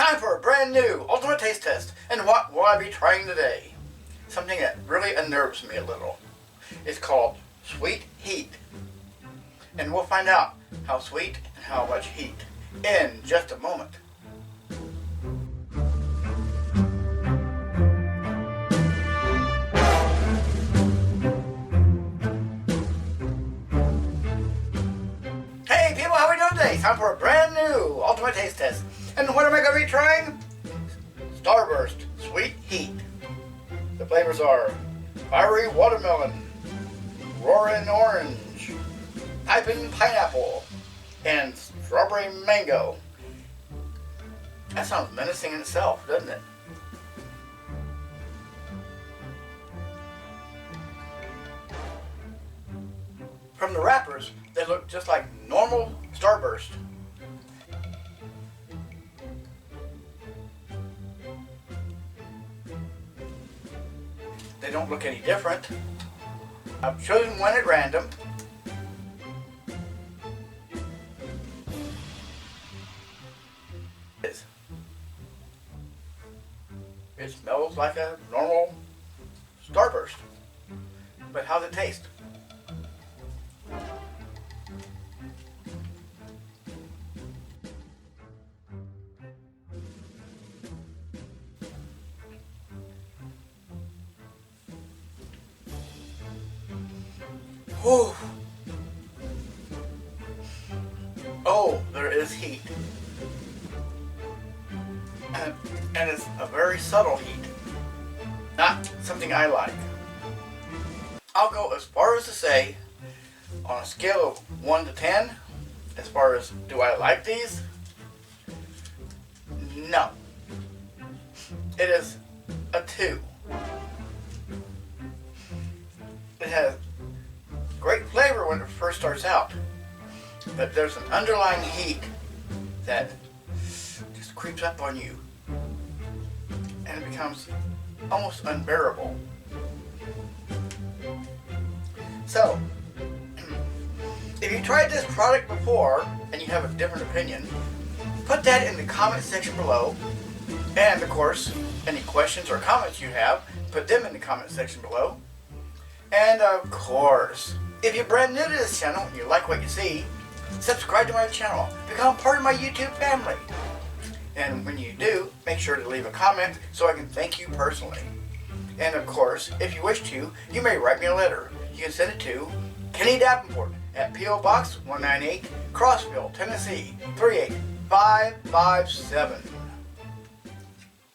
Time for a brand new ultimate taste test. And what will I be trying today? Something that really unnerves me a little. It's called sweet heat. And we'll find out how sweet and how much heat in just a moment. Hey people, how are we doing today? Time for a brand new ultimate taste test. And what am I going to be trying? Starburst Sweet Heat. The flavors are fiery watermelon, Flamin Orange, Pipin Pineapple, and strawberry mango. That sounds menacing in itself, doesn't it? From the wrappers, they look just like normal Starburst. They don't look any different. I've chosen one at random. It smells like a normal Starburst. But how's it taste? Whew. Oh, there is heat. And it's a very subtle heat. Not something I like. I'll go as far as to say, on a scale of 1 to 10, as far as do I like these? No. It is a 2. It has great flavor when it first starts out, but there's an underlying heat that just creeps up on you and it becomes almost unbearable. So, if you tried this product before and you have a different opinion, put that in the comment section below. And of course, any questions or comments you have, put them in the comment section below. And of course, if you're brand new to this channel and you like what you see, subscribe to my channel, become part of my YouTube family. And when you do, make sure to leave a comment so I can thank you personally. And of course, if you wish to, you may write me a letter. You can send it to Kenny Davenport at P.O. Box 198, Crossville, Tennessee 38557.